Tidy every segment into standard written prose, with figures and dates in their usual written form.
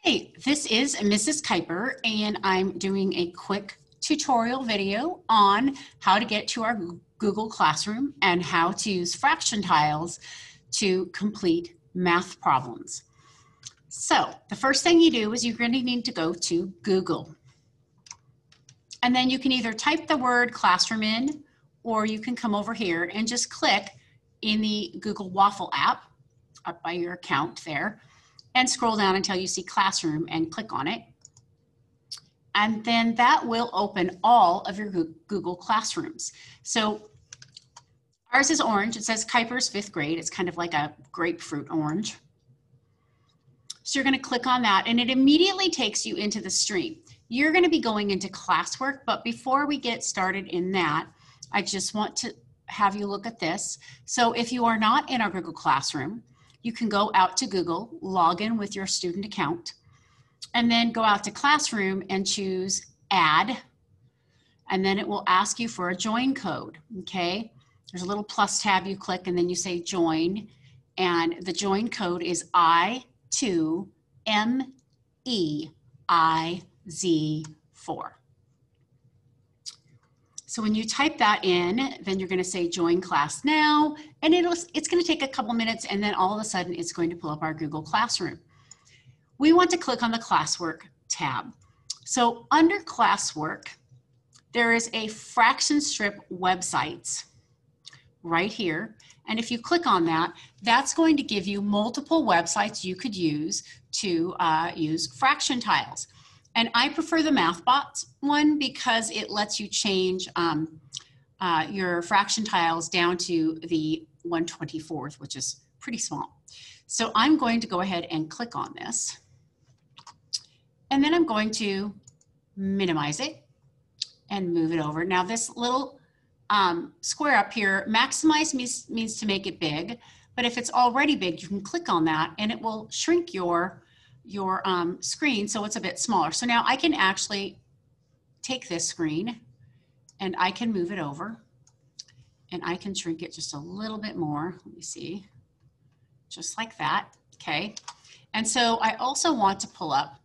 Hey, this is Mrs. Kuiper, and I'm doing a quick tutorial video on how to get to our Google Classroom and how to use fraction tiles to complete math problems. So the first thing you do is you're going to need to go to Google. And then you can either type the word classroom in, or you can come over here and just click in the Google Waffle app up by your account there and scroll down until you see classroom and click on it. And then that will open all of your Google Classrooms. So ours is orange. It says Kuiper's 5th grade. It's kind of like a grapefruit orange. So you're going to click on that and it immediately takes you into the stream. You're going to be going into classwork, but before we get started in that, I just want to have you look at this. So if you are not in our Google Classroom, you can go out to Google, log in with your student account, and then go out to Classroom and choose Add, and then it will ask you for a join code, okay? There's a little plus tab you click and then you say join, and the join code is I2MEIZ4. So when you type that in, then you're going to say join class now, and it's going to take a couple minutes, and then all of a sudden it's going to pull up our Google Classroom. We want to click on the classwork tab. So under classwork, there is a fraction strip websites right here. And if you click on that, that's going to give you multiple websites you could use to use fraction tiles. And I prefer the MathBots one because it lets you change your fraction tiles down to the 1/24th, which is pretty small. So I'm going to go ahead and click on this. And then I'm going to minimize it and move it over. Now this little square up here, maximize means to make it big, but if it's already big, you can click on that and it will shrink your screen so it's a bit smaller. So now I can actually take this screen and I can move it over and I can shrink it just a little bit more. Let me see, just like that, okay? And so I also want to pull up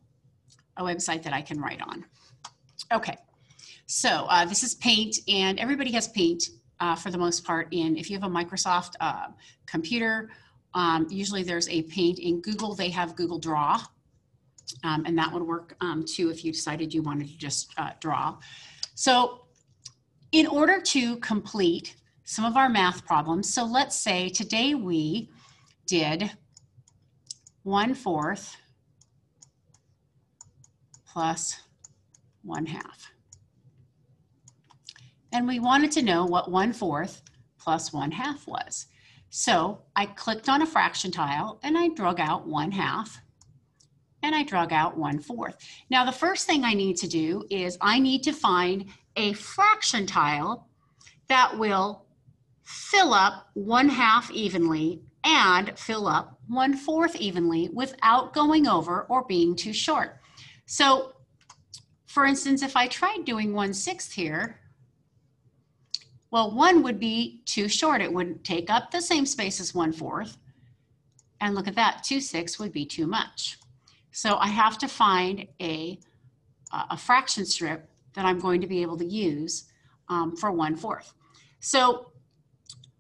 a website that I can write on. Okay, so this is Paint, and everybody has Paint for the most part if you have a Microsoft computer. Usually there's a Paint. In Google, they have Google Draw, and that would work too if you decided you wanted to just draw. So in order to complete some of our math problems, so let's say today we did 1/4 plus 1/2. And we wanted to know what 1/4 plus 1/2 was. So I clicked on a fraction tile and I drug out 1/2 and I drug out 1/4. Now the first thing I need to do is I need to find a fraction tile that will fill up 1/2 evenly and fill up 1/4 evenly without going over or being too short. So for instance, if I tried doing 1/6 here, well, 1 would be too short. It wouldn't take up the same space as 1/4. And look at that, 2/6 would be too much. So I have to find a fraction strip that I'm going to be able to use for 1/4. So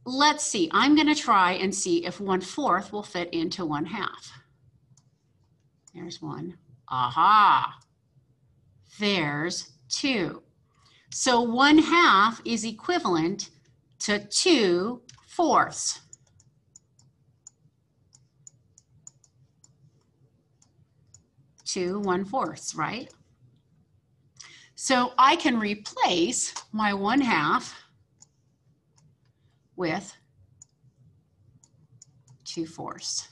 let's see, I'm going to try and see if 1/4 will fit into 1/2. There's 1. Aha! There's 2. So 1/2 is equivalent to 2/4. 2 1/4, right? So I can replace my 1/2 with 2/4.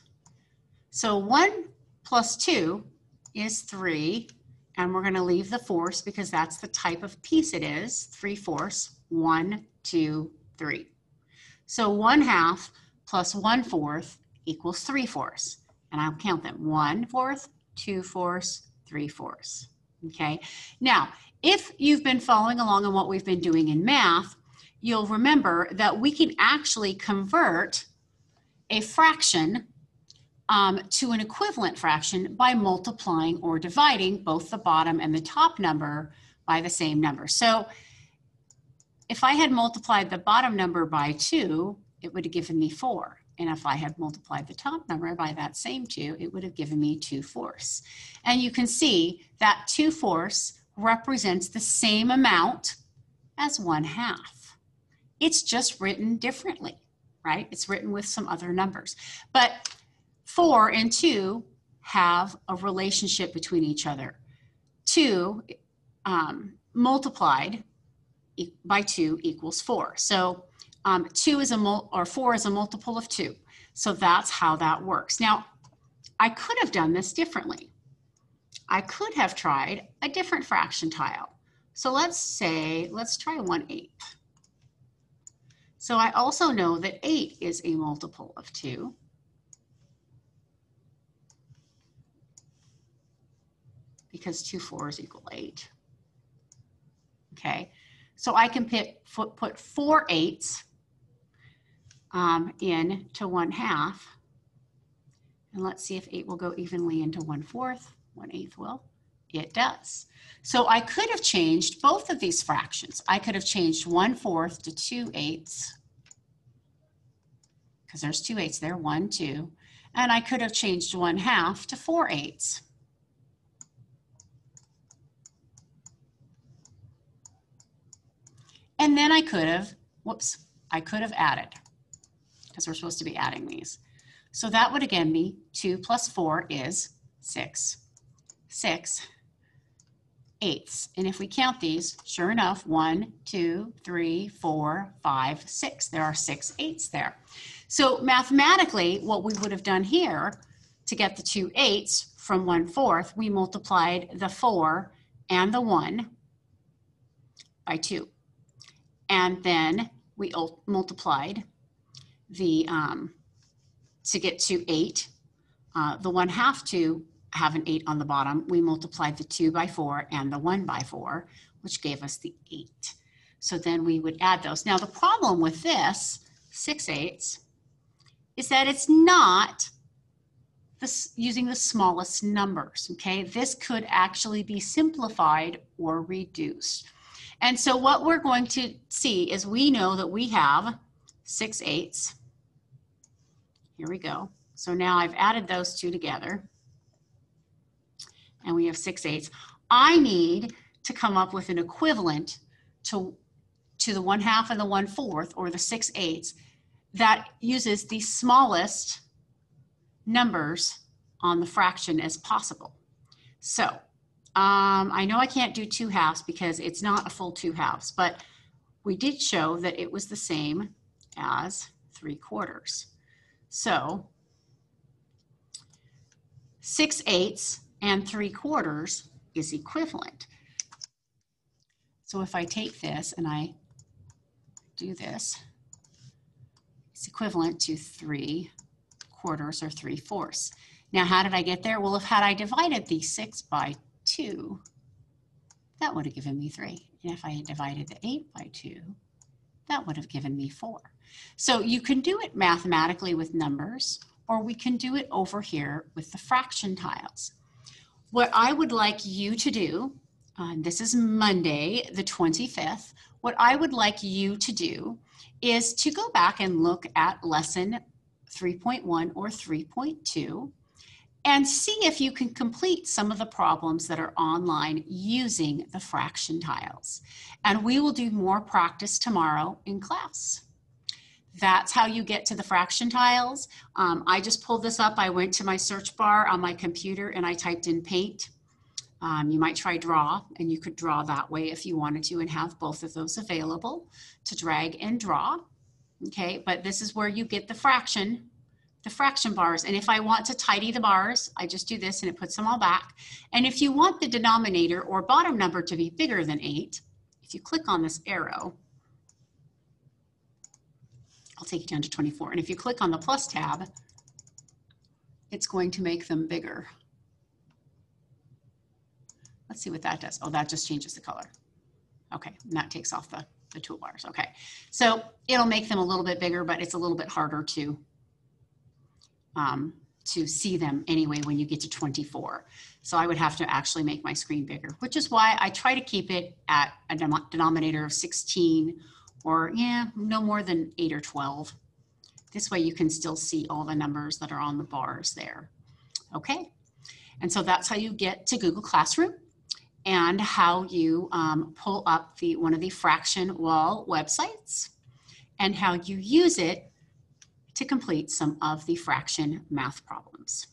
So 1 plus 2 is 3. And we're going to leave the fourths because that's the type of piece it is, 3/4, 1, 2, 3. So 1/2 plus 1/4 equals 3/4. And I'll count them, 1/4, 2/4, 3/4. Okay. Now, if you've been following along on what we've been doing in math, you'll remember that we can actually convert a fraction to an equivalent fraction by multiplying or dividing both the bottom and the top number by the same number. So if I had multiplied the bottom number by 2, it would have given me 4. And if I had multiplied the top number by that same 2, it would have given me 2/4. And you can see that 2/4 represents the same amount as 1/2. It's just written differently, right? It's written with some other numbers. But 4 and 2 have a relationship between each other. 2 multiplied by 2 equals 4. So 4 is a multiple of 2. So that's how that works. Now, I could have done this differently. I could have tried a different fraction tile. So let's try 1/8. So I also know that 8 is a multiple of 2. Because 2 4s equal 8. Okay, so I can put 4 8s into 1/2. And let's see if 8 will go evenly into 1/4. 1/8 will. It does. So I could have changed both of these fractions. I could have changed 1/4 to 2 8s. Because there's 2 8s there, 1, 2. And I could have changed 1/2 to 4 8s. And then I could have added, because we're supposed to be adding these. So that would again be 2 plus 4 is 6. 6 8ths. And if we count these, sure enough, 1, 2, 3, 4, 5, 6. There are 6 8ths there. So mathematically, what we would have done here to get the 2 8ths from 1/4, we multiplied the 4 and the 1 by 2. And then we multiplied the, to get to 8, the 1/2 to have an 8 on the bottom, we multiplied the 2 by 4 and the 1 by 4, which gave us the 8. So then we would add those. Now the problem with this, 6 8ths, is that it's not using the smallest numbers, okay? This could actually be simplified or reduced. And so what we're going to see is we know that we have 6 8ths. Here we go. So now I've added those two together. And we have 6 8ths. I need to come up with an equivalent to the 1/2 and the 1/4, or the 6 8ths, that uses the smallest numbers on the fraction as possible. So I know I can't do 2/2 because it's not a full 2/2, but we did show that it was the same as 3/4. So 6 8ths and 3/4 is equivalent. So if I take this and I do this, it's equivalent to 3/4 or 3/4. Now, how did I get there? Well, had I divided the 6 by 2, that would have given me 3. And if I had divided the 8 by 2, that would have given me 4. So you can do it mathematically with numbers, or we can do it over here with the fraction tiles. What I would like you to do, this is Monday, the 25th, what I would like you to do is to go back and look at lesson 3.1 or 3.2 and see if you can complete some of the problems that are online using the fraction tiles. And we will do more practice tomorrow in class. That's how you get to the fraction tiles. I just pulled this up. I went to my search bar on my computer and I typed in paint. You might try draw, and you could draw that way if you wanted to and have both of those available to drag and draw. Okay, but this is where you get the fraction bars. And if I want to tidy the bars, I just do this and it puts them all back. And if you want the denominator or bottom number to be bigger than 8, if you click on this arrow, I'll take you down to 24. And if you click on the plus tab, it's going to make them bigger. Let's see what that does. Oh, that just changes the color. Okay, and that takes off the toolbars. Okay, so it'll make them a little bit bigger, but it's a little bit harder to to see them anyway when you get to 24. So I would have to actually make my screen bigger, which is why I try to keep it at a denominator of 16 or no more than 8 or 12. This way you can still see all the numbers that are on the bars there. Okay, and so that's how you get to Google Classroom and how you pull up one of the fraction wall websites and how you use it to complete some of the fraction math problems.